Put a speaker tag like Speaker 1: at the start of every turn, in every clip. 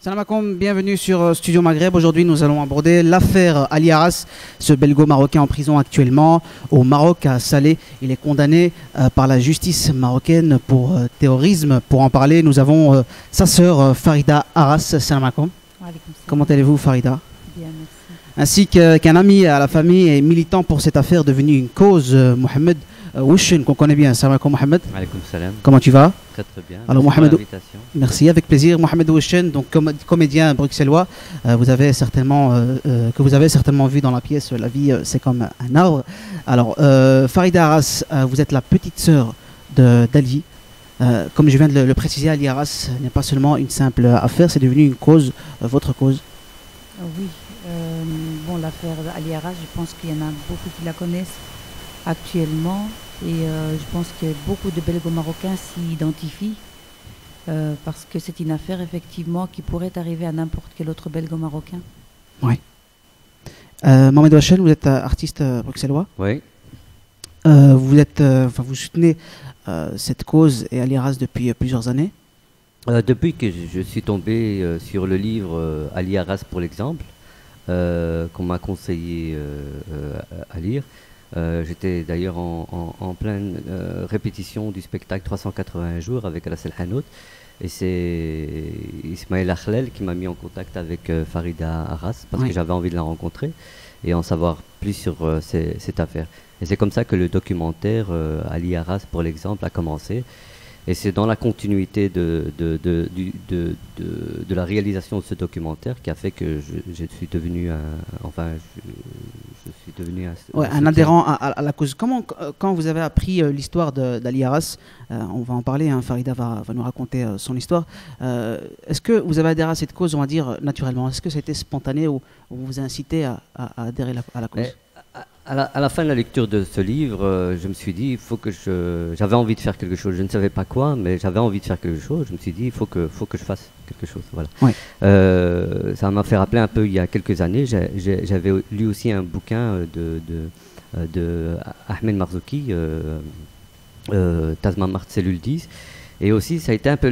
Speaker 1: Salam alaikum, bienvenue sur Studio Maghreb. Aujourd'hui, nous allons aborder l'affaire Ali Arras, ce belgo-marocain en prison actuellement au Maroc, à Salé. Il est condamné par la justice marocaine pour terrorisme. Pour en parler, nous avons sa sœur Farida Arras. Salam alaikum. Comment allez-vous, Farida?
Speaker 2: Bien, merci.
Speaker 1: Ainsi qu'un ami à la famille et militant pour cette affaire devenue une cause, Mohamed Wouchen, qu'on connaît bien. Salam alaikum, Mohamed.
Speaker 3: Alaikum salam.
Speaker 1: Comment tu vas?
Speaker 3: Très très bien.
Speaker 1: Alors,
Speaker 3: Merci
Speaker 1: Mohamed,
Speaker 3: pour l'invitation.
Speaker 1: merci, avec plaisir. Mohamed Wouchen, donc comédien bruxellois, vous avez certainement que vous avez certainement vu dans la pièce La vie, c'est comme un arbre. Alors, Farida Arras, vous êtes la petite sœur d'Ali. Comme je viens de le préciser, Ali Arras n'est pas seulement une simple affaire, c'est devenu une cause, votre cause.
Speaker 2: Oui, bon, l'affaire Ali Arras, je pense qu'il y en a beaucoup qui la connaissent actuellement et je pense que beaucoup de belgo-marocains s'y identifient parce que c'est une affaire effectivement qui pourrait arriver à n'importe quel autre belgo-marocain.
Speaker 1: Oui. Mohamed Wouchen, vous êtes artiste bruxellois.
Speaker 3: Oui.
Speaker 1: Vous soutenez cette cause et Ali Arras depuis plusieurs années.
Speaker 3: Depuis que je suis tombé sur le livre Ali Arras pour l'exemple, qu'on m'a conseillé à lire, j'étais d'ailleurs en pleine répétition du spectacle 381 jours avec Alassane Hanout, et c'est Ismaël Akhlel qui m'a mis en contact avec Farida Arras parce que j'avais envie de la rencontrer et en savoir plus sur cette affaire. Et c'est comme ça que le documentaire Ali Arras pour l'exemple a commencé. Et c'est dans la continuité de la réalisation de ce documentaire qui a fait que je suis devenu
Speaker 1: un adhérent à la cause. Quand vous avez appris l'histoire d'Ali Arras, on va en parler, hein, Farida va nous raconter son histoire. Est-ce que vous avez adhéré à cette cause, on va dire, naturellement? Est-ce que c'était spontané ou vous vous incitez à adhérer à la cause?
Speaker 3: À la fin de la lecture de ce livre, je me suis dit, j'avais envie de faire quelque chose. Je ne savais pas quoi, mais j'avais envie de faire quelque chose. Je me suis dit, il faut que je fasse quelque chose. Voilà.
Speaker 1: Ouais.
Speaker 3: Ça m'a fait rappeler un peu il y a quelques années. J'avais lu aussi un bouquin de Ahmed Marzouki, Tazma Mart Cellule 10. Et aussi, ça a été un peu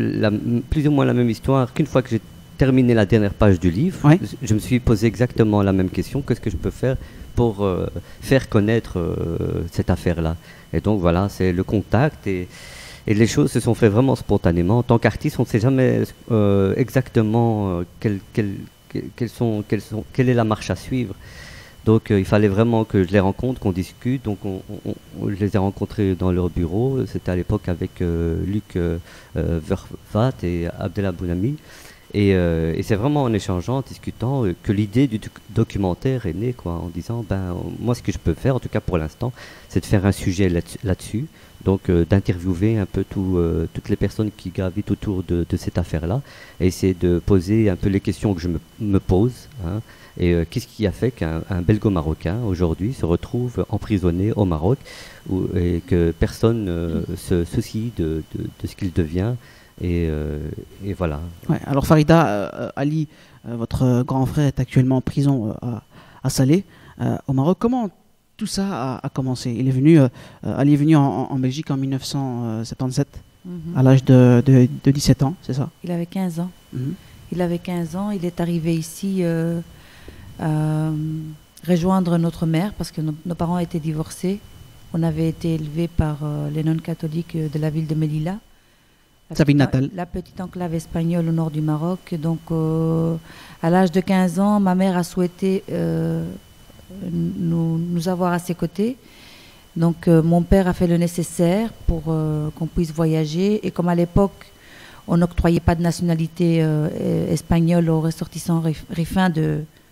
Speaker 3: plus ou moins la même histoire qu'une fois que j'ai terminé la dernière page du livre, je me suis posé exactement la même question. Qu'est-ce que je peux faire pour faire connaître cette affaire-là? Et donc voilà, c'est le contact et les choses se sont faites vraiment spontanément. En tant qu'artiste, on ne sait jamais exactement quelle est la marche à suivre. Donc il fallait vraiment que je les rencontre, qu'on discute. Donc je les ai rencontrés dans leur bureau. C'était à l'époque avec Luc Vervat et Abdellah Bounami. Et c'est vraiment en échangeant, en discutant, que l'idée du documentaire est née, quoi, en disant, moi ce que je peux faire, en tout cas pour l'instant, c'est de faire un sujet là-dessus, donc d'interviewer un peu toutes les personnes qui gravitent autour de cette affaire-là, et essayer de poser un peu les questions que je me pose, hein, et qu'est-ce qui a fait qu'un belgo-marocain, aujourd'hui, se retrouve emprisonné au Maroc, et que personne se soucie de ce qu'il devient. Et voilà.
Speaker 1: Ouais, alors Farida, Ali, votre grand frère est actuellement en prison à Salé, au Maroc. Comment tout ça a commencé? Ali est venu en Belgique en 1977, à l'âge de 17 ans, c'est ça?
Speaker 2: Il avait 15 ans. Il avait 15 ans, il est arrivé ici rejoindre notre mère parce que nos parents étaient divorcés. On avait été élevés par les nonnes catholiques de la ville de Melilla. La petite enclave espagnole au nord du Maroc. Donc, à l'âge de 15 ans, ma mère a souhaité nous avoir à ses côtés. Donc, mon père a fait le nécessaire pour qu'on puisse voyager. Et comme à l'époque, on n'octroyait pas de nationalité espagnole aux ressortissants rifins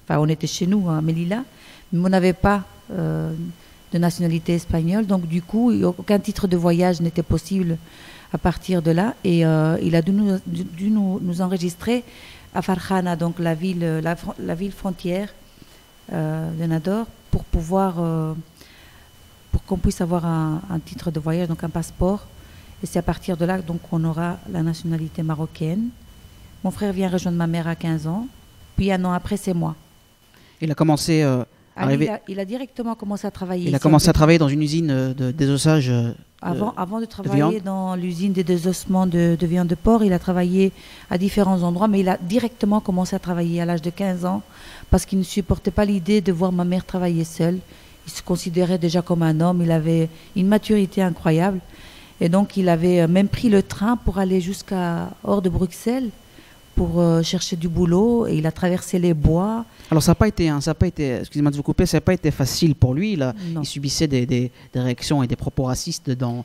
Speaker 2: Enfin, on était chez nous, à Melilla, mais on n'avait pas de nationalité espagnole. Donc, du coup, aucun titre de voyage n'était possible à partir de là, et il a dû nous enregistrer à Farkhana, donc la ville frontière de Nador, pour qu'on puisse avoir un titre de voyage, donc un passeport. Et c'est à partir de là donc qu'on aura la nationalité marocaine. Mon frère vient rejoindre ma mère à 15 ans, puis un an après, c'est moi.
Speaker 1: Il a commencé
Speaker 2: il a directement commencé à travailler.
Speaker 1: Il a commencé à travailler dans une usine de désossage
Speaker 2: Avant de travailler dans l'usine des désossements de viande de porc, il a travaillé à différents endroits, mais il a directement commencé à travailler à l'âge de 15 ans parce qu'il ne supportait pas l'idée de voir ma mère travailler seule. Il se considérait déjà comme un homme, il avait une maturité incroyable. Et donc, il avait même pris le train pour aller jusqu'à hors de Bruxelles pour chercher du boulot. Et il a traversé les bois.
Speaker 1: Alors, ça n'a pas été, excusez-moi de vous couper, ça n'a pas été facile pour lui. Il subissait des réactions et des propos racistes dans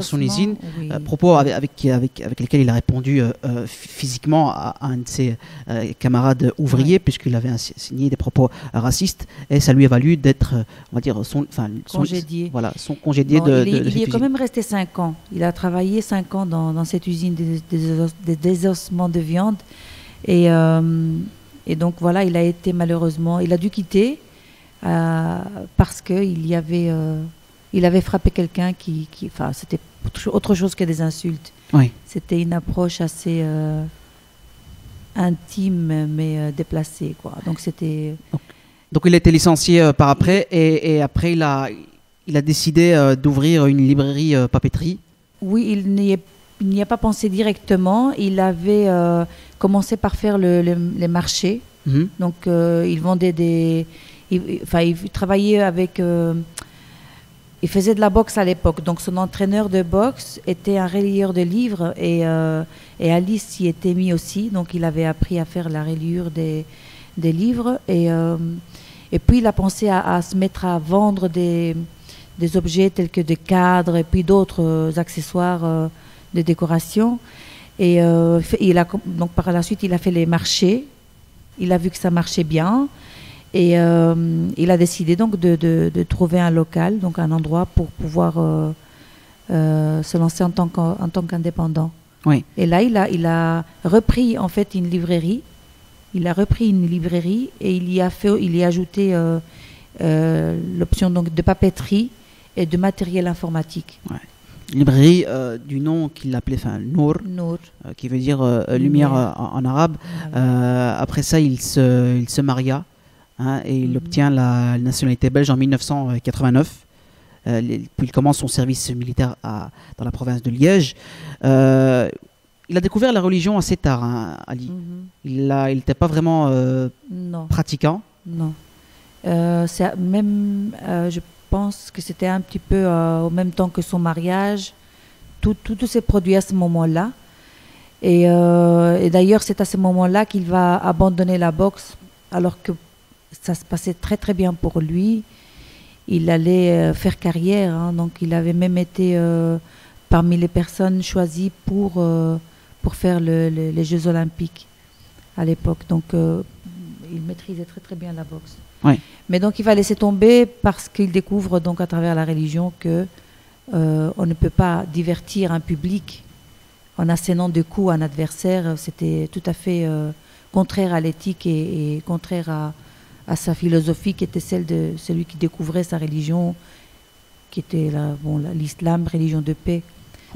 Speaker 1: son usine.
Speaker 2: Oui.
Speaker 1: Propos avec lesquels il a répondu physiquement à un de ses camarades ouvriers, puisqu'il avait signé des propos racistes. Et ça lui a valu d'être, on va dire,
Speaker 2: congédié.
Speaker 1: Son congédié
Speaker 2: il y est quand même resté 5 ans. Il a travaillé 5 ans dans cette usine des désossements de viande. Et donc voilà, il a été malheureusement, il a dû quitter parce qu'il avait frappé quelqu'un enfin, c'était autre chose que des insultes.
Speaker 1: Oui.
Speaker 2: C'était une approche assez intime mais déplacée, quoi. Donc c'était.
Speaker 1: Donc il a été licencié par après et après il a décidé d'ouvrir une librairie papeterie. Oui,
Speaker 2: il n'y a pas pensé directement. Il avait commencé par faire les marchés. Mm-hmm. Donc, il vendait il travaillait avec... il faisait de la boxe à l'époque. Donc, son entraîneur de boxe était un relieur de livres et Alice s'y était mis aussi. Donc, il avait appris à faire la reliure des livres. Et puis, il a pensé à se mettre à vendre des objets tels que des cadres et puis d'autres accessoires de décoration. Et donc par la suite, il a fait les marchés. Il a vu que ça marchait bien. Et il a décidé donc de trouver un local, donc un endroit pour pouvoir se lancer en tant qu'indépendant.
Speaker 1: Oui.
Speaker 2: Et là, il a repris en fait une librairie. Il a repris une librairie et il y a ajouté l'option donc de papeterie et de matériel informatique.
Speaker 1: Ouais. Librairie du nom qu'il appelait Nour, qui veut dire lumière en arabe. Après ça, il se maria et il obtient la nationalité belge en 1989. Puis il commence son service militaire dans la province de Liège. Il a découvert la religion assez tard, Ali. Il n'était pas vraiment pratiquant.
Speaker 2: Non. Je pense que c'était un petit peu au même temps que son mariage. Tout s'est produit à ce moment-là. Et d'ailleurs, c'est à ce moment-là qu'il va abandonner la boxe, alors que ça se passait très très bien pour lui. Il allait faire carrière, donc il avait même été parmi les personnes choisies pour faire les Jeux Olympiques à l'époque. Donc il maîtrisait très très bien la boxe.
Speaker 1: Oui.
Speaker 2: Mais donc il va laisser tomber parce qu'il découvre donc à travers la religion que on ne peut pas divertir un public en assénant de coups à un adversaire. C'était tout à fait contraire à l'éthique et contraire à sa philosophie qui était celle de celui qui découvrait sa religion, qui était l'islam, religion de paix.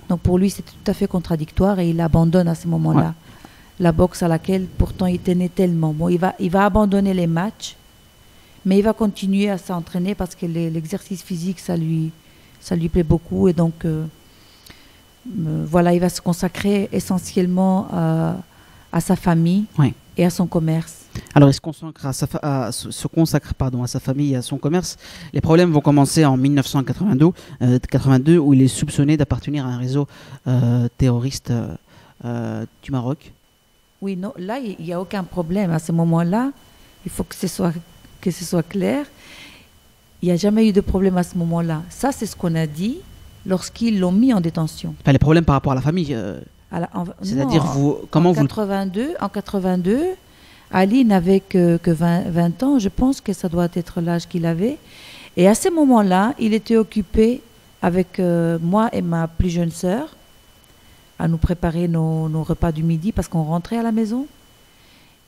Speaker 2: Donc pour lui c'était tout à fait contradictoire et il abandonne à ce moment-là la boxe à laquelle pourtant il tenait tellement. Bon, il va abandonner les matchs, mais il va continuer à s'entraîner parce que l'exercice physique, ça lui plaît beaucoup. Et donc, voilà, il va se consacrer essentiellement à sa famille et à son commerce.
Speaker 1: Alors, il se consacre à sa famille et à son commerce. Les problèmes vont commencer en 1982, où il est soupçonné d'appartenir à un réseau terroriste du Maroc.
Speaker 2: Oui, non, là, il n'y a aucun problème. À ce moment-là, il faut que ce soit clair. Il n'y a jamais eu de problème à ce moment-là. Ça, c'est ce qu'on a dit lorsqu'ils l'ont mis en détention.
Speaker 1: Enfin, les problèmes par rapport à la famille. C'est-à-dire, comment vous...
Speaker 2: En 82, Ali n'avait que 20 ans. Je pense que ça doit être l'âge qu'il avait. Et à ce moment-là, il était occupé avec moi et ma plus jeune sœur à nous préparer nos repas du midi parce qu'on rentrait à la maison.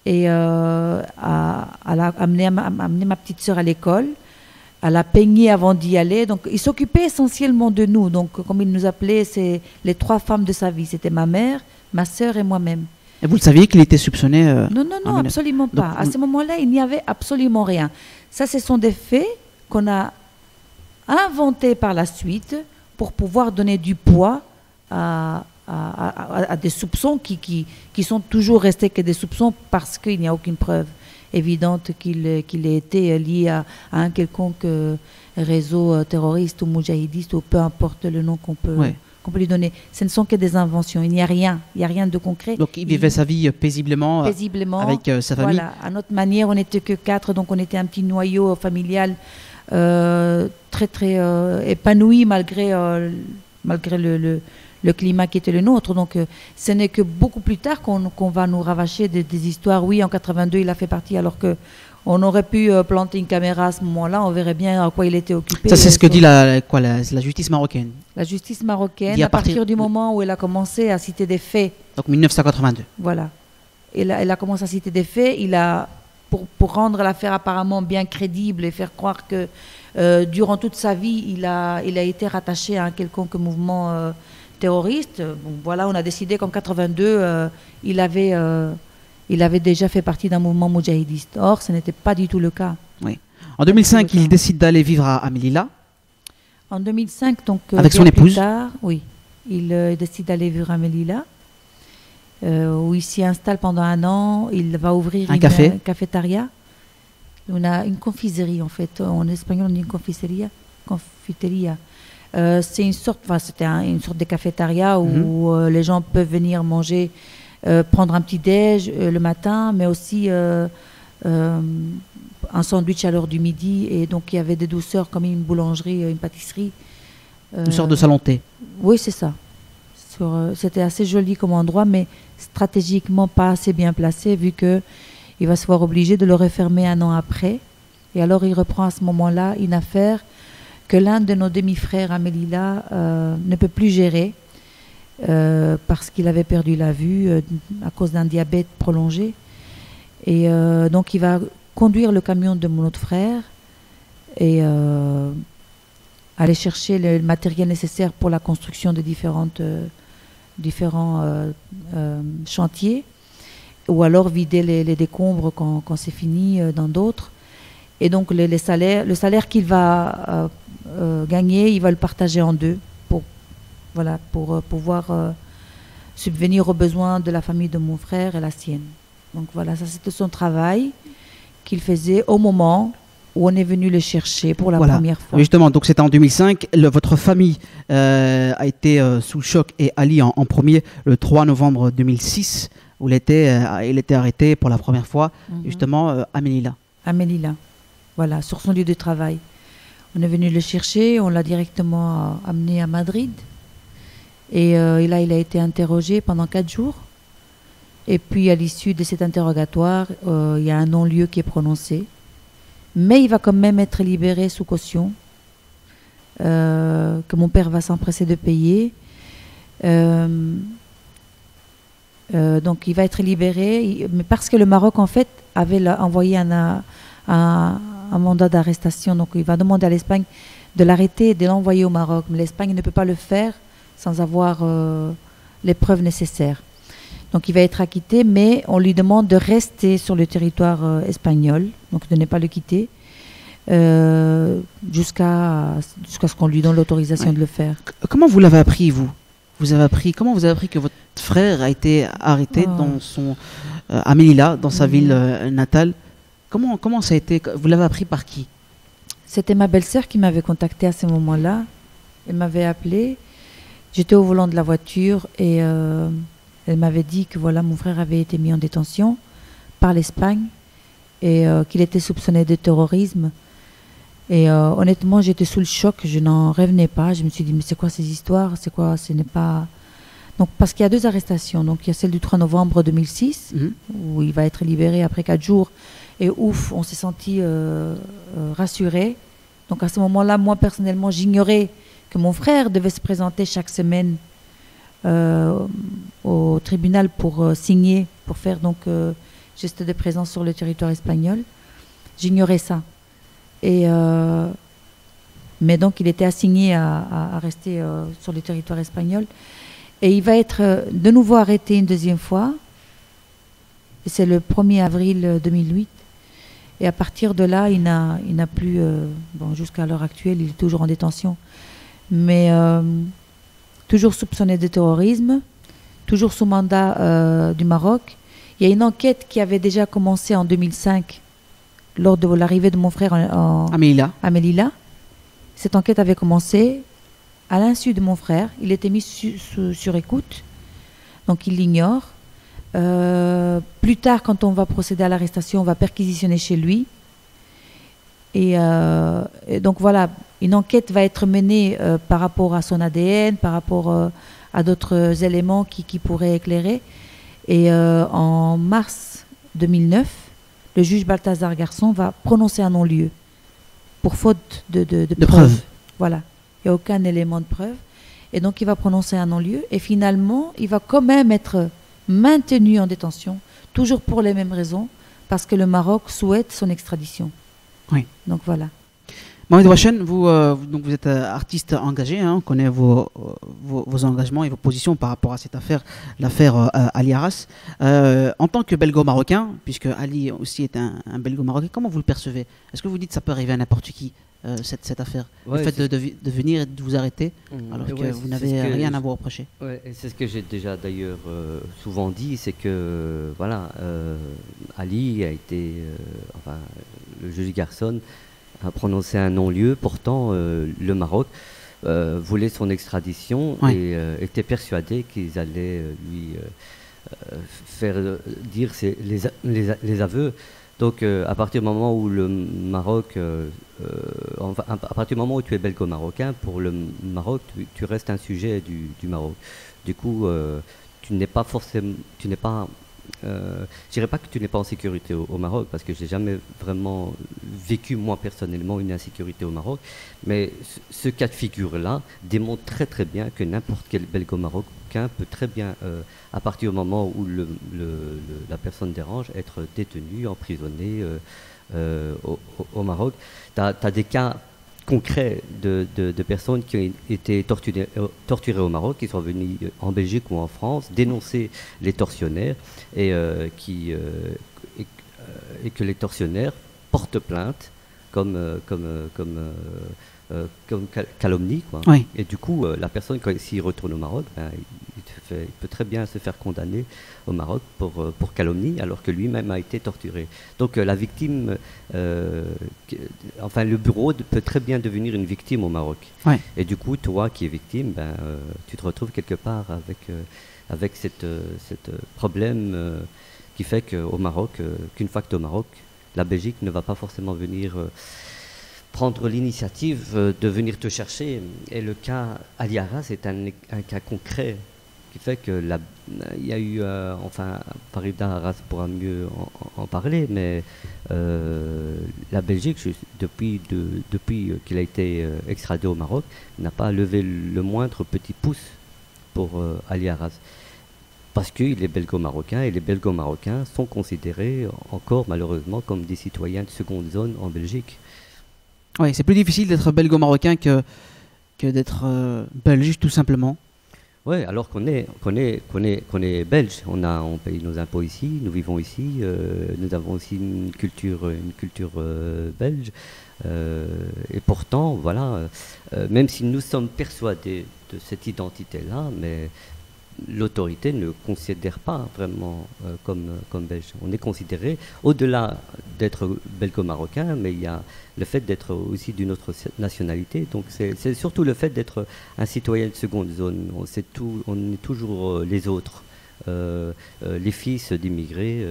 Speaker 2: Et à amener ma petite sœur à l'école, à la peigner avant d'y aller. Donc, il s'occupait essentiellement de nous. Donc, comme il nous appelait, c'est les 3 femmes de sa vie. C'était ma mère, ma sœur et moi-même.
Speaker 1: Et vous le saviez qu'il était soupçonné
Speaker 2: Non, absolument pas. Donc, à ce moment-là, il n'y avait absolument rien. Ça, ce sont des faits qu'on a inventés par la suite pour pouvoir donner du poids à des soupçons qui sont toujours restés que des soupçons parce qu'il n'y a aucune preuve évidente qu'il ait été lié à un quelconque réseau terroriste ou moudjahidiste ou peu importe le nom qu'on peut lui donner. Ce ne sont que des inventions, il n'y a rien de concret.
Speaker 1: Donc il vivait sa vie paisiblement avec sa famille.
Speaker 2: Voilà, à notre manière, on n'était que 4, donc on était un petit noyau familial très très épanoui malgré le climat qui était le nôtre. Donc ce n'est que beaucoup plus tard qu'on va nous ravacher des histoires. Oui, en 82, il a fait partie, alors qu'on aurait pu planter une caméra à ce moment-là, on verrait bien à quoi il était occupé.
Speaker 1: Ça, c'est ce que dit la justice marocaine.
Speaker 2: La justice marocaine, à partir du moment où elle a commencé à citer des faits.
Speaker 1: Donc 1982.
Speaker 2: Voilà. Elle a commencé à citer des faits. Pour rendre l'affaire apparemment bien crédible et faire croire que durant toute sa vie, il a été rattaché à un quelconque mouvement terroriste. Bon, voilà, on a décidé qu'en 82, il avait déjà fait partie d'un mouvement moudjahidiste. Or, ce n'était pas du tout le cas.
Speaker 1: Oui. En 2005, il décide d'aller vivre à Melilla.
Speaker 2: En 2005, donc
Speaker 1: avec son épouse.
Speaker 2: Plus tard, oui, il décide d'aller vivre à Melilla, où il s'y installe pendant un an. Il va ouvrir une cafétéria. On a une confiserie en fait. En espagnol, on dit une confiteria. C'est une sorte, c'était une sorte de cafétéria où les gens peuvent venir manger, prendre un petit déj le matin, mais aussi un sandwich à l'heure du midi. Et donc il y avait des douceurs comme une boulangerie, une pâtisserie.
Speaker 1: Une sorte de salon thé.
Speaker 2: Oui, c'est ça. C'était assez joli comme endroit, mais stratégiquement pas assez bien placé, vu que il va se voir obligé de le refermer un an après. Et alors il reprend à ce moment-là une affaire que l'un de nos demi-frères à Melilla ne peut plus gérer parce qu'il avait perdu la vue à cause d'un diabète prolongé. Et donc il va conduire le camion de mon autre frère et aller chercher le matériel nécessaire pour la construction de différents chantiers, ou alors vider les décombres quand c'est fini dans d'autres. Et donc le salaire qu'il va gagner, il va le partager en deux pour pouvoir subvenir aux besoins de la famille de mon frère et la sienne. Donc voilà, ça c'était son travail qu'il faisait au moment où on est venu le chercher pour la première fois.
Speaker 1: Justement, donc c'était en 2005. Votre famille a été sous le choc et Ali en premier le 3 novembre 2006, où il était arrêté pour la première fois, justement à Melilla.
Speaker 2: À Melilla, voilà, sur son lieu de travail. On est venu le chercher, on l'a directement amené à Madrid. Et là, il a été interrogé pendant 4 jours. Et puis, à l'issue de cet interrogatoire, il y a un non-lieu qui est prononcé. Mais il va quand même être libéré sous caution, que mon père va s'empresser de payer. Donc, il va être libéré, mais parce que le Maroc, en fait, avait envoyé un mandat d'arrestation. Donc, il va demander à l'Espagne de l'arrêter et de l'envoyer au Maroc. Mais l'Espagne ne peut pas le faire sans avoir les preuves nécessaires. Donc il va être acquitté, mais on lui demande de rester sur le territoire espagnol, donc de ne pas le quitter, jusqu'à ce qu'on lui donne l'autorisation de le faire.
Speaker 1: Comment vous l'avez appris, vous Comment vous avez appris que votre frère a été arrêté à Melilla, dans sa ville natale? Comment ça a été? Vous l'avez appris par qui?
Speaker 2: C'était ma belle-sœur qui m'avait contacté à ce moment-là. Elle m'avait appelé. J'étais au volant de la voiture et elle m'avait dit que voilà, mon frère avait été mis en détention par l'Espagne et qu'il était soupçonné de terrorisme. Et honnêtement, j'étais sous le choc, je n'en revenais pas. Je me suis dit, mais c'est quoi ces histoires? C'est quoi? Ce n'est pas... Donc, parce qu'il y a 2 arrestations. Donc, il y a celle du 3 novembre 2006, où il va être libéré après 4 jours. Et ouf, on s'est senti rassurés. Donc, à ce moment-là, moi, personnellement, j'ignorais que mon frère devait se présenter chaque semaine au tribunal pour signer, pour faire donc geste de présence sur le territoire espagnol. J'ignorais ça. Et mais donc il était assigné à rester sur le territoire espagnol. Et il va être de nouveau arrêté une deuxième fois. Et c'est le 1er avril 2008. Et à partir de là, il n'a plus... jusqu'à l'heure actuelle, il est toujours en détention. mais toujours soupçonné de terrorisme, toujours sous mandat du Maroc. Il y a une enquête qui avait déjà commencé en 2005, lors de l'arrivée de mon frère à Melilla. Cette enquête avait commencé à l'insu de mon frère. Il était mis sur écoute, donc il l'ignore. Plus tard, quand on va procéder à l'arrestation, on va perquisitionner chez lui. Et donc voilà, une enquête va être menée par rapport à son ADN, par rapport à d'autres éléments qui pourraient éclairer. Et en mars 2009, le juge Balthazar Garçon va prononcer un non-lieu pour faute de preuve. Voilà, il n'y a aucun élément de preuve. Et donc il va prononcer un non-lieu et finalement, il va quand même être maintenu en détention, toujours pour les mêmes raisons, parce que le Maroc souhaite son extradition.
Speaker 1: Oui.
Speaker 2: Donc voilà.
Speaker 1: Mohamed Ouachen, donc vous êtes artiste engagé, hein, on connaît vos engagements et vos positions par rapport à cette affaire, l'affaire Ali Arras. En tant que belgo-marocain, puisque Ali aussi est un belgo-marocain, comment vous le percevez? Est-ce que vous dites que ça peut arriver à n'importe qui, cette affaire? Le fait de venir et de vous arrêter alors que vous n'avez rien à vous reprocher.
Speaker 3: Ouais, c'est ce que j'ai déjà d'ailleurs souvent dit, c'est que voilà, Ali a été, enfin, le juge Garçon a prononcé un non-lieu. Pourtant, le Maroc voulait son extradition et était persuadé qu'ils allaient lui faire dire les aveux. Donc, à partir du moment où le Maroc, enfin, à partir du moment où tu es belgo-marocain, pour le Maroc, tu restes un sujet du Maroc. Du coup, tu n'es pas forcément, je dirais pas que tu n'es pas en sécurité au Maroc, parce que j'ai jamais vraiment vécu moi personnellement une insécurité au Maroc, mais ce cas de figure-là démontre très très bien que n'importe quel belgo-marocain peut très bien, à partir du moment où la personne dérange, être détenu, emprisonné au Maroc. Tu as des cas concrets de personnes qui ont été torturées au Maroc, qui sont venues en Belgique ou en France, dénoncer les tortionnaires et que les tortionnaires portent plainte comme calomnie, quoi.
Speaker 1: Oui.
Speaker 3: Et du coup, la personne, quand s'il retourne au Maroc, il peut très bien se faire condamner au Maroc pour calomnie, alors que lui-même a été torturé. Donc la victime, enfin le bureau peut très bien devenir une victime au Maroc.
Speaker 1: Oui.
Speaker 3: Et du coup, toi qui es victime, tu te retrouves quelque part avec cette problème qui fait qu'au Maroc, qu'une fois que tu es au Maroc, la Belgique ne va pas forcément venir prendre l'initiative de venir te chercher. Et le cas Ali Arras est un cas concret qui fait que il y a eu, enfin, Farida Arras pourra mieux en parler, mais la Belgique, depuis qu'il a été extradé au Maroc, n'a pas levé le moindre petit pouce pour Ali Arras. Parce qu'il est belgo-marocain, et les belgo-marocains sont considérés encore malheureusement comme des citoyens de seconde zone en Belgique.
Speaker 1: Oui, c'est plus difficile d'être belgo-marocain que d'être belge, tout simplement.
Speaker 3: Oui, alors qu'on est belge, on paye nos impôts ici, nous vivons ici, nous avons aussi une culture belge, et pourtant, voilà, même si nous sommes persuadés de cette identité-là, mais l'autorité ne considère pas vraiment comme belge. On est considéré, au-delà d'être belgo-marocain, mais il y a le fait d'être aussi d'une autre nationalité. Donc c'est surtout le fait d'être un citoyen de seconde zone. On est toujours les autres, les fils d'immigrés,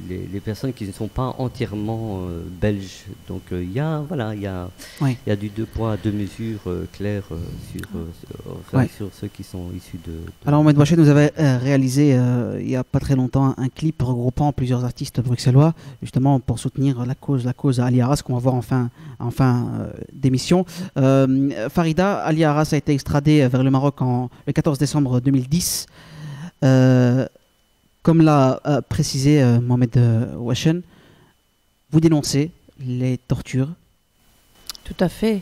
Speaker 3: les personnes qui ne sont pas entièrement belges. Donc il y a du deux poids, deux mesures claires sur ceux qui sont issus de...
Speaker 1: Alors Mohamed Ouachen, vous avez réalisé il n'y a pas très longtemps un clip regroupant plusieurs artistes bruxellois, justement pour soutenir la cause Ali Arras, qu'on va voir en fin d'émission. Farida, Ali Arras a été extradé vers le Maroc le 14 décembre 2010. Comme l'a précisé Mohamed Ouachen, vous dénoncez les tortures.
Speaker 2: Tout à fait.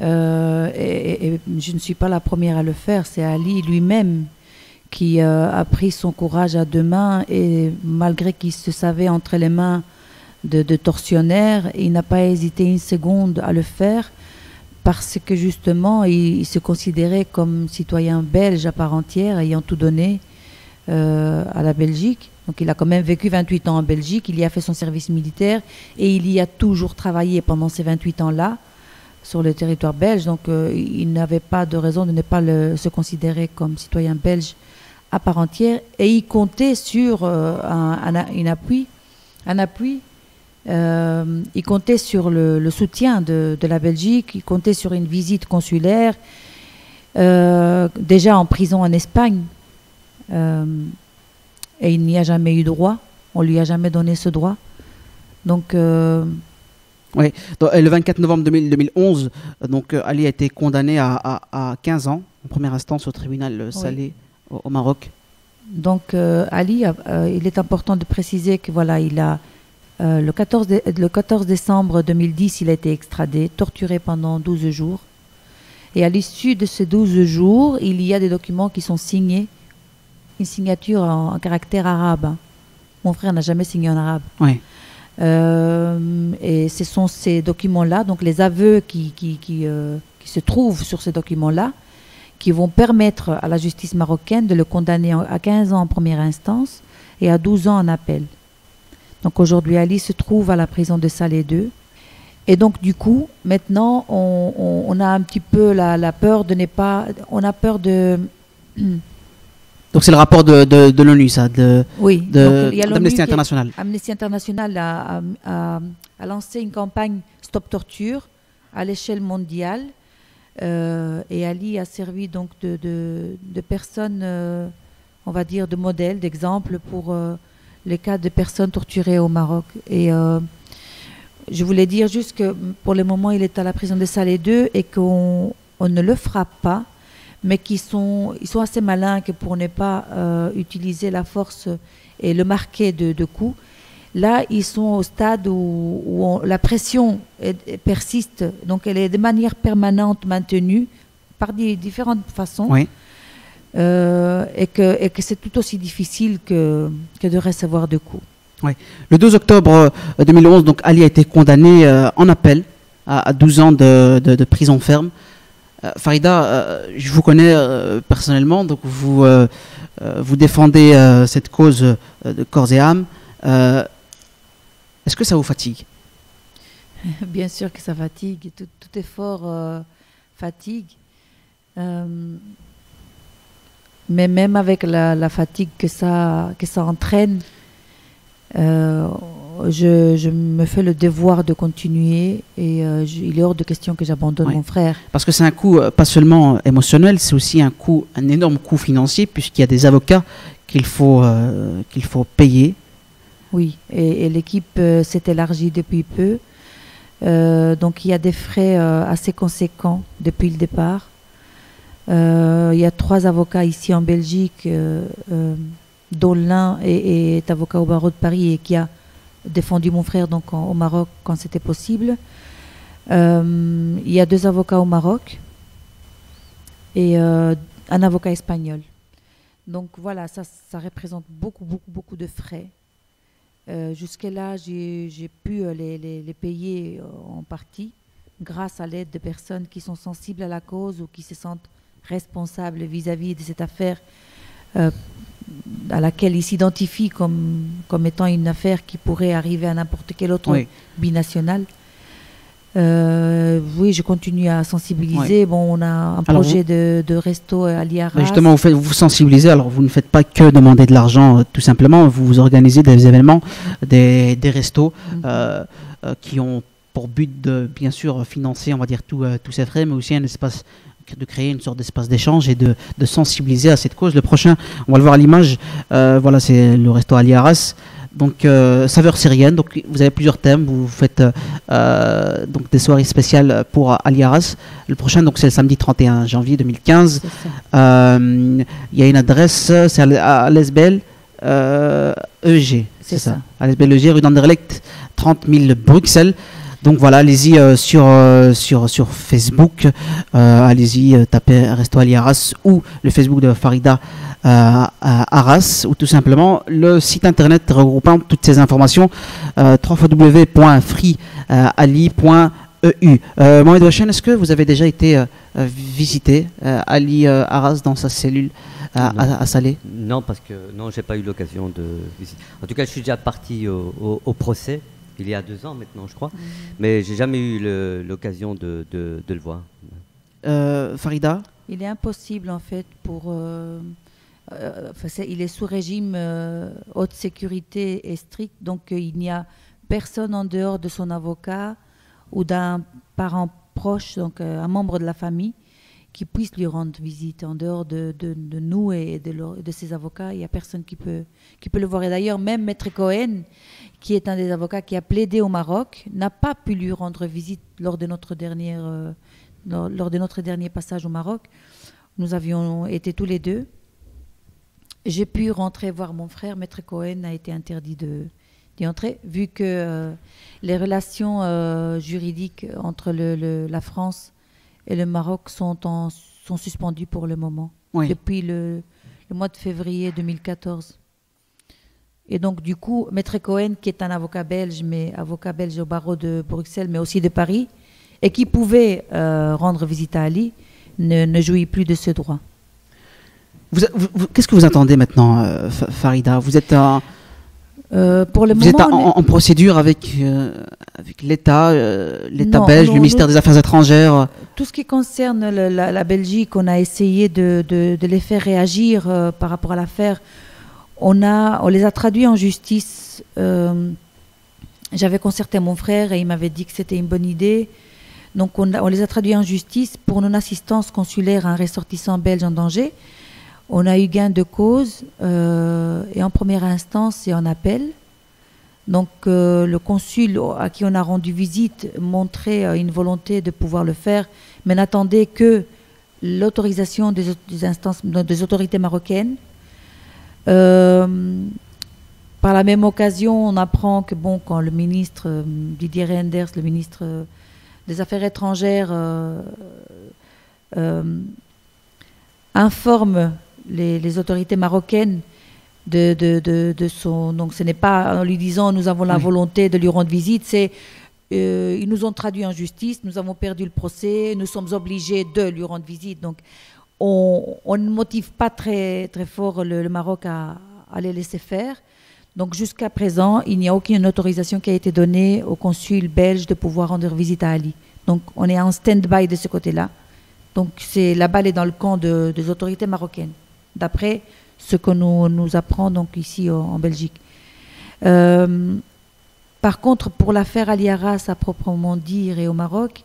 Speaker 2: Et je ne suis pas la première à le faire. C'est Ali lui-même qui a pris son courage à deux mains, et malgré qu'il se savait entre les mains de tortionnaires, il n'a pas hésité une seconde à le faire. parce que justement, il se considérait comme citoyen belge à part entière, ayant tout donné à la Belgique. Donc il a quand même vécu 28 ans en Belgique, il y a fait son service militaire et il y a toujours travaillé pendant ces 28 ans-là sur le territoire belge. Donc il n'avait pas de raison de ne pas se considérer comme citoyen belge à part entière. Et il comptait sur un appui. Il comptait sur le soutien de la Belgique, il comptait sur une visite consulaire, déjà en prison en Espagne. Et il n'y a jamais eu droit, on lui a jamais donné ce droit. Donc,
Speaker 1: oui. Le 24 novembre 2011, donc, Ali a été condamné à 15 ans en première instance au tribunal Salé au Maroc.
Speaker 2: Donc Ali, il est important de préciser que voilà, il a le 14 décembre 2010, il a été extradé, torturé pendant 12 jours. Et à l'issue de ces 12 jours, il y a des documents qui sont signés, une signature en caractère arabe. Mon frère n'a jamais signé en arabe.
Speaker 1: Oui.
Speaker 2: Et ce sont ces documents-là, donc les aveux qui se trouvent sur ces documents-là, qui vont permettre à la justice marocaine de le condamner à 15 ans en première instance et à 12 ans en appel. Donc aujourd'hui, Ali se trouve à la prison de Salé 2. Et donc du coup, maintenant, on a un petit peu la peur de ne pas... On a peur de...
Speaker 1: Donc c'est le rapport de l'ONU, ça,
Speaker 2: oui,
Speaker 1: d'Amnesty International.
Speaker 2: Amnesty International a lancé une campagne Stop Torture à l'échelle mondiale. Et Ali a servi donc de personne, on va dire, de modèle, d'exemple pour les cas de personnes torturées au Maroc. Et je voulais dire juste que pour le moment, il est à la prison de Salé 2 et qu'on ne le frappe pas, mais ils sont assez malins que pour ne pas utiliser la force et le marquer de coups. Là, ils sont au stade où la pression persiste, donc elle est de manière permanente maintenue par différentes façons,
Speaker 1: oui.
Speaker 2: Et que c'est tout aussi difficile que de recevoir de coups.
Speaker 1: Oui. Le 2 octobre 2011, donc, Ali a été condamné en appel à 12 ans de prison ferme. Farida, je vous connais personnellement, donc vous défendez cette cause de corps et âme. Est-ce que ça vous fatigue?
Speaker 2: Bien sûr que ça fatigue, tout effort fatigue. Mais même avec la fatigue que ça entraîne, je me fais le devoir de continuer et il est hors de question que j'abandonne mon frère.
Speaker 1: Parce que c'est un coût pas seulement émotionnel, c'est aussi un énorme coût financier puisqu'il y a des avocats qu'il faut payer.
Speaker 2: Oui, et l'équipe s'est élargie depuis peu. Donc il y a des frais assez conséquents depuis le départ. Il y a 3 avocats ici en Belgique, dont l'un est avocat au barreau de Paris et qui a défendu mon frère donc au Maroc quand c'était possible. Il y a 2 avocats au Maroc et un avocat espagnol. Donc voilà, ça représente beaucoup de frais. Jusque-là, j'ai pu les payer en partie grâce à l'aide de personnes qui sont sensibles à la cause ou qui se sentent responsables vis-à-vis de cette affaire à laquelle ils s'identifient comme étant une affaire qui pourrait arriver à n'importe quel autre binational. Oui, je continue à sensibiliser. Oui. Bon, on a un projet de resto à Aliaras.
Speaker 1: Justement, vous sensibilisez. Alors, vous ne faites pas que demander de l'argent, tout simplement. Vous organisez des événements, des restos qui ont pour but de, bien sûr, financer, on va dire, tous ces frais, mais aussi un espace, de créer une sorte d'espace d'échange et de sensibiliser à cette cause. Le prochain, on va le voir à l'image, voilà, c'est le resto Aliaras. Donc, saveur syrienne. Donc, vous avez plusieurs thèmes. Vous faites donc des soirées spéciales pour Aliaras. Le prochain, donc, c'est le samedi 31 janvier 2015. Il y a une adresse, c'est à l'Esbel EG. C'est ça. À l'Esbel EG, rue d'Anderlecht, 30 000 Bruxelles. Donc voilà, allez-y sur Facebook, allez-y taper Resto Aliaras ou le Facebook de Farida Arras, ou tout simplement le site internet regroupant toutes ces informations, www.freeali.fr. EU. Mohamed Ouachane, est-ce que vous avez déjà été visiter Ali Arras dans sa cellule à Salé?
Speaker 3: Non, parce que non, j'ai pas eu l'occasion de visiter. En tout cas, je suis déjà parti au procès, il y a 2 ans maintenant, je crois, mais j'ai jamais eu l'occasion de le voir.
Speaker 1: Farida?
Speaker 2: Il est impossible en fait il est sous régime haute sécurité et strict, donc il n'y a personne en dehors de son avocat ou d'un parent proche, donc un membre de la famille, qui puisse lui rendre visite. En dehors de nous et de ses avocats, il n'y a personne qui peut le voir. Et d'ailleurs, même Maître Cohen, qui est un des avocats qui a plaidé au Maroc, n'a pas pu lui rendre visite lors de notre dernier passage au Maroc. Nous avions été tous les deux. J'ai pu rentrer voir mon frère. Maître Cohen a été interdit d'y entrer, vu que les relations juridiques entre la France et le Maroc sont suspendues pour le moment, depuis le mois de février 2014. Et donc, du coup, Maître Cohen, qui est un avocat belge au barreau de Bruxelles, mais aussi de Paris, et qui pouvait rendre visite à Ali, ne jouit plus de ce droit.
Speaker 1: Qu'est-ce que vous attendez maintenant, Farida? Vous êtes
Speaker 2: pour le
Speaker 1: vous êtes en procédure avec l'État belge, le ministère des Affaires étrangères?
Speaker 2: Tout ce qui concerne la Belgique, on a essayé de les faire réagir par rapport à l'affaire. On les a traduits en justice. J'avais concerté mon frère et il m'avait dit que c'était une bonne idée. Donc on les a traduits en justice pour non-assistance consulaire à un ressortissant belge en danger. On a eu gain de cause et en première instance et en appel. Donc le consul à qui on a rendu visite montrait une volonté de pouvoir le faire, mais n'attendait que l'autorisation des autorités marocaines. Par la même occasion, on apprend que quand le ministre Didier Reynders, le ministre des Affaires étrangères, informe les autorités marocaines de son... Donc ce n'est pas en lui disant nous avons la volonté de lui rendre visite, c'est ils nous ont traduit en justice, nous avons perdu le procès, nous sommes obligés de lui rendre visite. Donc on ne motive pas très, très fort le Maroc à les laisser faire. Donc jusqu'à présent, il n'y a aucune autorisation qui a été donnée au consul belge de pouvoir rendre visite à Ali. Donc on est en stand-by de ce côté-là. Donc la balle est dans le camp des autorités marocaines, d'après ce que nous apprend donc ici en Belgique. Par contre, pour l'affaire Ali Arras à proprement dire et au Maroc,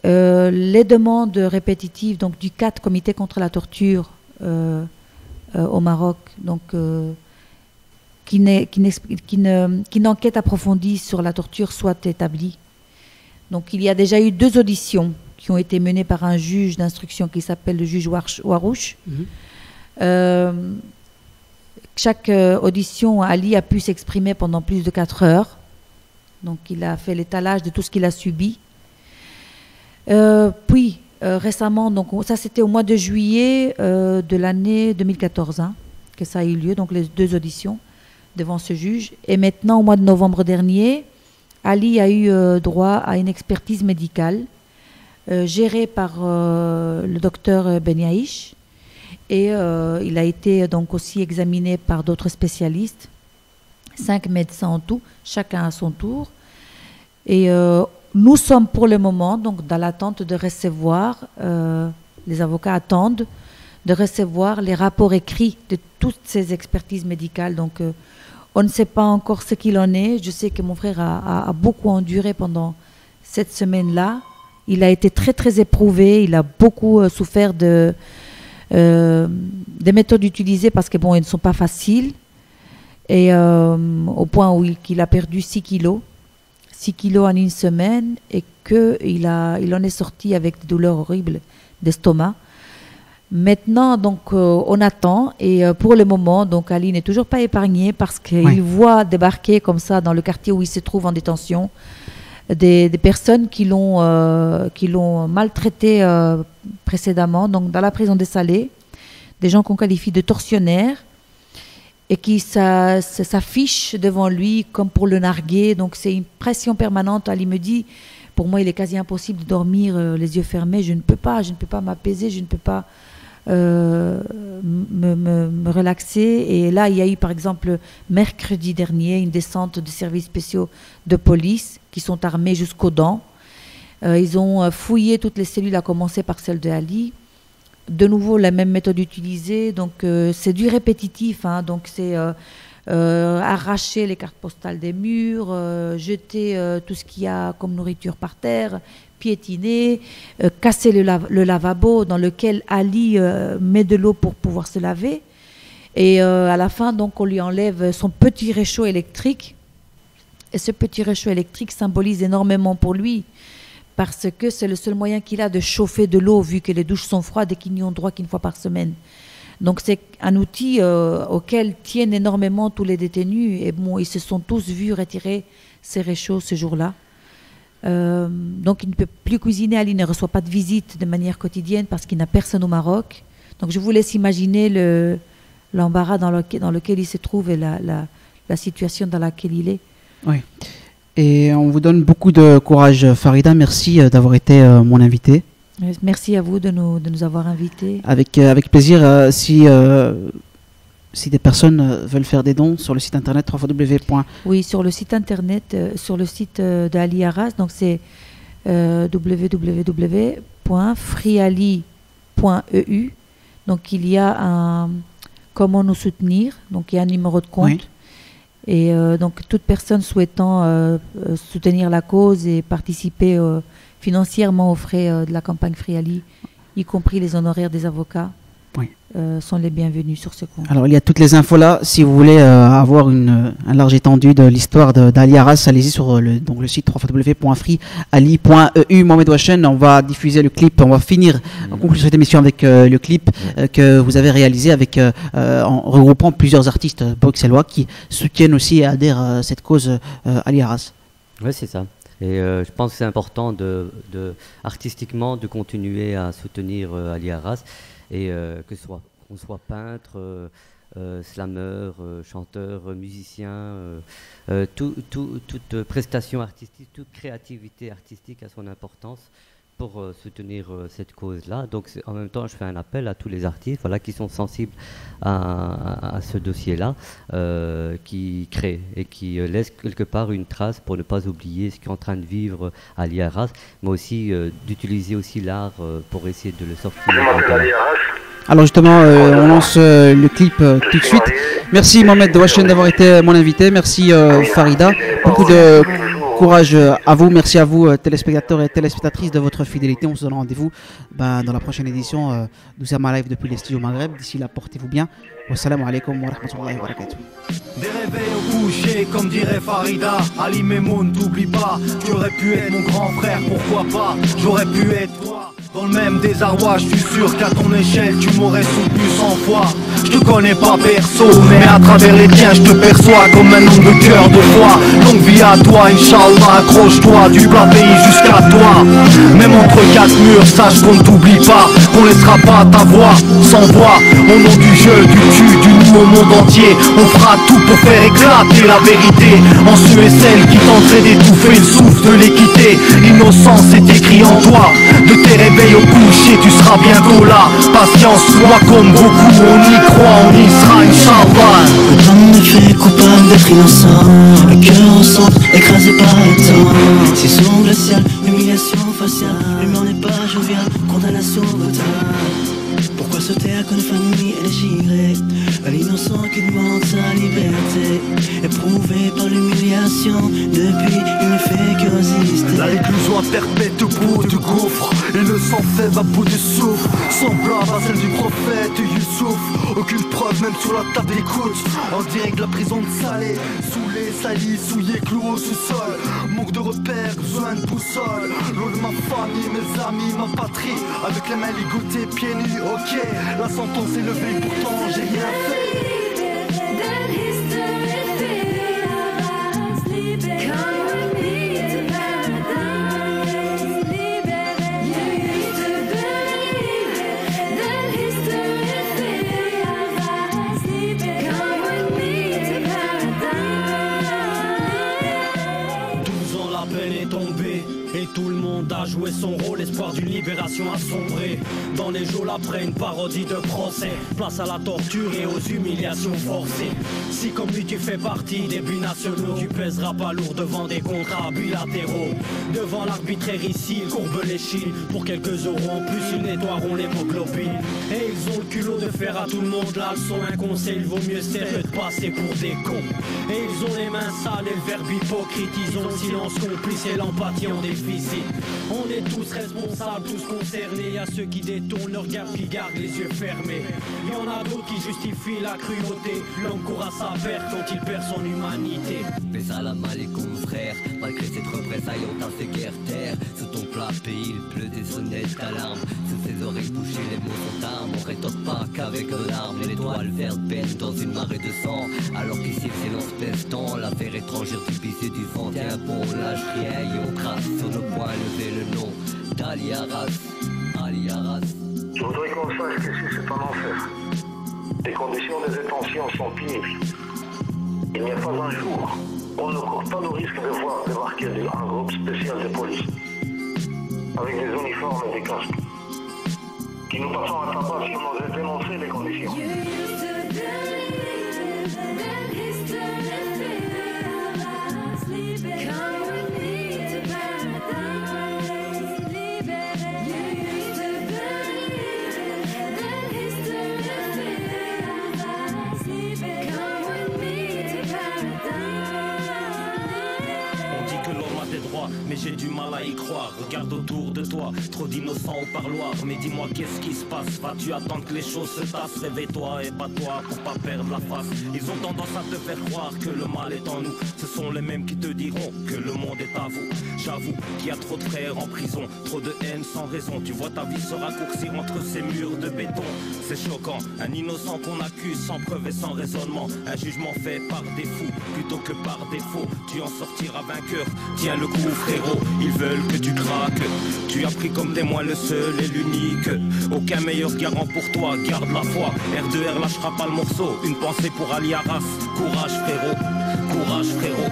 Speaker 2: les demandes répétitives donc, du CAT, Comité contre la torture au Maroc, donc, qu'une enquête approfondie sur la torture soit établie. Donc il y a déjà eu 2 auditions qui ont été menées par un juge d'instruction qui s'appelle le juge Warouche. Chaque audition, Ali a pu s'exprimer pendant plus de 4 heures. Donc il a fait l'étalage de tout ce qu'il a subi. Puis récemment, donc ça c'était au mois de juillet de l'année 2014 que ça a eu lieu, donc les 2 auditions devant ce juge. Et maintenant, au mois de novembre dernier, Ali a eu droit à une expertise médicale gérée par le docteur Beniaïch. Et il a été donc aussi examiné par d'autres spécialistes, 5 médecins en tout, chacun à son tour. Et nous sommes pour le moment donc dans l'attente de recevoir, les avocats attendent de recevoir les rapports écrits de toutes ces expertises médicales. Donc on ne sait pas encore ce qu'il en est. Je sais que mon frère a beaucoup enduré pendant cette semaine-là. Il a été très très éprouvé, il a beaucoup souffert des méthodes utilisées parce que elles ne sont pas faciles. Et au point où il a perdu 6 kilos. 6 kilos en une semaine et qu'il en est sorti avec des douleurs horribles d'estomac. Maintenant, donc, on attend et pour le moment, donc, Ali n'est toujours pas épargné parce qu'il voit débarquer comme ça dans le quartier où il se trouve en détention des personnes qui l'ont maltraité précédemment, donc dans la prison des Salés, des gens qu'on qualifie de tortionnaires et qui s'affichent devant lui comme pour le narguer. Donc c'est une pression permanente. Ali me dit, Pour moi, il est quasi impossible de dormir les yeux fermés. Je ne peux pas m'apaiser, je ne peux pas me relaxer. Et là, il y a eu, par exemple, mercredi dernier, une descente de services spéciaux de police qui sont armés jusqu'aux dents. Ils ont fouillé toutes les cellules, à commencer par celle de Ali. De nouveau, la même méthode utilisée. Donc, c'est du répétitif. Hein, donc, c'est arracher les cartes postales des murs, jeter tout ce qu'il y a comme nourriture par terre, piétiner, casser le lavabo dans lequel Ali met de l'eau pour pouvoir se laver. Et à la fin, donc, on lui enlève son petit réchaud électrique. Et ce petit réchaud électrique symbolise énormément pour lui, parce que c'est le seul moyen qu'il a de chauffer de l'eau, vu que les douches sont froides et qu'ils n'y ont droit qu'une fois par semaine. Donc c'est un outil auquel tiennent énormément tous les détenus. Et bon, ils se sont tous vus retirer ces réchauds ce jour-là. Donc il ne peut plus cuisiner. Ali ne reçoit pas de visite de manière quotidienne parce qu'il n'a personne au Maroc. Donc je vous laisse imaginer l'embarras dans lequel il se trouve et la situation dans laquelle il est.
Speaker 1: Oui. Et on vous donne beaucoup de courage, Farida. Merci d'avoir été mon invité.
Speaker 2: Merci à vous de nous avoir invités.
Speaker 1: Avec plaisir. Si des personnes veulent faire des dons sur le site internet www.
Speaker 2: Oui, sur le site internet, sur le site de Ali Arras, donc c'est www.freeali.eu. Donc il y a comment nous soutenir, donc il y a un numéro de compte. Oui. Et donc toute personne souhaitant soutenir la cause et participer financièrement aux frais de la campagne Free Ali, y compris les honoraires des avocats, oui, sont les bienvenus sur ce compte. Alors il y a toutes les infos là. Si vous voulez avoir un large étendue de l'histoire d'Ali Arras, allez-y sur le site www.freeali.eu. Mohamed Ouachen, on va diffuser le clip, on va finir en conclusion cette émission avec le clip que vous avez réalisé en regroupant plusieurs artistes bruxellois qui soutiennent aussi et adhèrent à cette cause Ali Arras.
Speaker 3: Oui, c'est ça. Et je pense que c'est important artistiquement de continuer à soutenir Ali Arras, et qu'on soit peintre, slammer, chanteur, musicien, toute prestation artistique, toute créativité artistique a son importance pour soutenir cette cause-là. Donc en même temps, je fais un appel à tous les artistes qui sont sensibles à ce dossier-là, qui créent et qui laissent quelque part une trace pour ne pas oublier ce qu'est en train de vivre Ali Arras, mais aussi d'utiliser aussi l'art pour essayer de le sortir.
Speaker 1: Alors justement, on lance le clip tout de suite. Merci Mohamed Ouachen d'avoir été mon invité. Merci Farida. Beaucoup de courage à vous. Merci à vous téléspectateurs et téléspectatrices de votre fidélité. On se donne rendez-vous dans la prochaine édition d'Oussama Live depuis les studios Maghreb. D'ici là, portez-vous bien. Wassalamu alaikum wa rahmatullahi wa barakatuh.
Speaker 4: Des réveils au coucher, comme dirait Farida. Ali Memoun, t'oublie pas. Tu aurais pu être mon grand frère, pourquoi pas. J'aurais pu être toi. Dans le même désarroi, je suis sûr qu'à ton échelle tu m'aurais soutenu 100 fois. Je te connais pas perso, mais à travers les tiens je te perçois comme un homme de cœur de foi. Longue vie à toi, Inch'Allah, accroche-toi du plat pays jusqu'à toi. Même entre quatre murs, sache qu'on ne t'oublie pas, qu'on laissera pas ta voix sans voix. Au nom du jeu, du tu, du nous au monde entier, on fera tout pour faire éclater la vérité en ceux et celles qui tenteraient d'étouffer le souffle de l'équité. L'innocence est écrit en toi, de tes réveils au coucher, tu seras bientôt là. Patience, sois comme beaucoup, on y croit, on y sera, Inch'Allah.
Speaker 5: Le temps me fait coupable d'être innocent, le cœur au centre, écrasé par le temps. Saison glaciale, humiliation faciale, l'humain n'est pas jovial, condamnation brutale. Pourquoi se taire quand une famille est déchirée, à l'innocent qui demande sa liberté, éprouvé par l'humiliation, depuis il ne fait que résister.
Speaker 4: La réclusion à perpète au bout du gouffre, et le sang faible à bout du souffle, semblable à celle du prophète Youssouf. Aucune preuve même sur la table d'écoute, en direct de la prison de Salé, saoulé, sali, souillé, cloué au sous-sol. Manque de repères, besoin de boussole, l'eau de ma famille, mes amis, ma patrie, avec les mains ligotées, pieds nus, ok. La sentence est levée, pourtant j'ai rien fait. Tout son rôle, espoir d'une libération assombrée. Dans les jours après une parodie de procès, place à la torture et aux humiliations forcées. Si comme lui tu fais partie des binationaux, tu pèseras pas lourd devant des contrats bilatéraux. Devant l'arbitraire ici, ils courbent l'échine. Pour quelques euros en plus, ils nettoieront l'hémoglobine. Et ils ont le culot de faire à tout le monde la leçon. Un conseil, il vaut mieux se taire que de passer pour des cons. Et ils ont les mains sales et le verbe hypocrite. Ils ont le silence complice et l'empathie en déficit. On est tous responsables, tous concernés. Y'a ceux qui détournent leur regard, qui gardent les yeux fermés. Y'en a d'autres qui justifient la cruauté. L'homme court à sa perte quand il perd son humanité.
Speaker 6: Mais salam alaikum frère, malgré cette représailles on t'a fait guerre terre. Sous ton plat pays il pleut des sonnettes d'alarme. Sous ses oreilles bouchées les mots sont armes. On rétorque pas qu'avec l'arme. L'étoile verte baigne dans une marée de sang. Alors qu'ici le silence pèse tant. L'affaire étrangère du baiser du vent. Tiens bon lâche rien et on trace sur nos poings lever le nom d'Ali Arras. Ali Arras.
Speaker 7: Je voudrais qu'on sache qu'ici c'est un enfer. Les conditions de détention sont pénibles. Il n'y a pas un jour où on ne court pas le risque de voir débarquer un groupe spécial de police avec des uniformes et des casques qui nous passons à tabac si on osait dénoncer les conditions.
Speaker 4: Mais j'ai du mal à y croire, regarde autour de toi, trop d'innocents au parloir. Mais dis-moi qu'est-ce qui se passe, vas-tu attendre que les choses se tassent? Réveille-toi et bats-toi pour pas perdre la face. Ils ont tendance à te faire croire que le mal est en nous. Ce sont les mêmes qui te diront que le monde est à vous. J'avoue qu'il y a trop de frères en prison, trop de haine sans raison. Tu vois ta vie se raccourcir entre ces murs de béton. C'est choquant, un innocent qu'on accuse sans preuve et sans raisonnement. Un jugement fait par des fous plutôt que par défaut. Tu en sortiras vainqueur, tiens le coup frérot. Ils veulent que tu craques, tu as pris comme témoin le seul et l'unique. Aucun meilleur garant pour toi, garde la foi. R2R lâchera pas le morceau, une pensée pour Ali Arras. Courage frérot, courage frérot.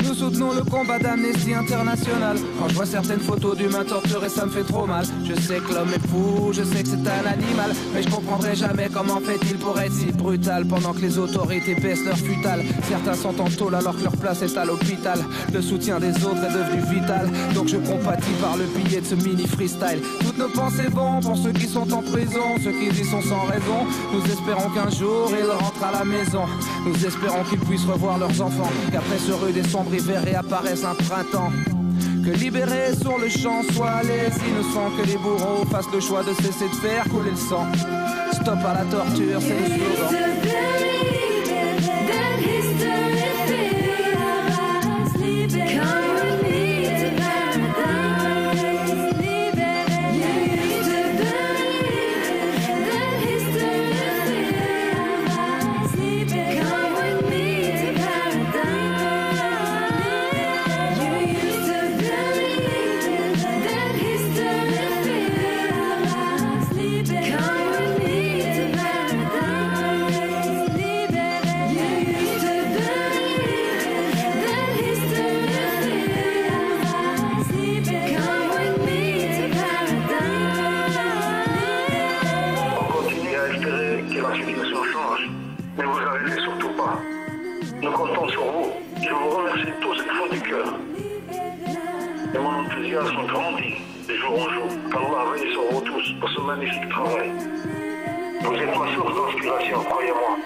Speaker 8: Nous soutenons le combat d'Amnesty International. Quand je vois certaines photos d'humains torturés, ça me fait trop mal. Je sais que l'homme est fou, je sais que c'est un animal, mais je comprendrai jamais comment fait-il pour être si brutal pendant que les autorités baissent leur futale. Certains sont en tôle alors que leur place est à l'hôpital. Le soutien des autres est devenu vital, donc je compatis par le billet de ce mini freestyle. Toutes nos pensées vont pour ceux qui sont en prison, ceux qui y sont sans raison. Nous espérons qu'un jour ils rentrent à la maison. Nous espérons qu'ils puissent revoir leurs enfants, qu'après ce rude et sombre hiver réapparaisse un printemps. Que libérés sur le champ soient les innocents, que les bourreaux fassent le choix de cesser de faire couler le sang. Stop à la torture, c'est le slogan. Nous comptons sur vous. Je vous remercie tous du fond du cœur. Et mon enthousiasme grandit de jour en jour. Qu'Allah veille sur vous tous pour ce magnifique travail. Vous êtes ma source d'inspiration, croyez-moi.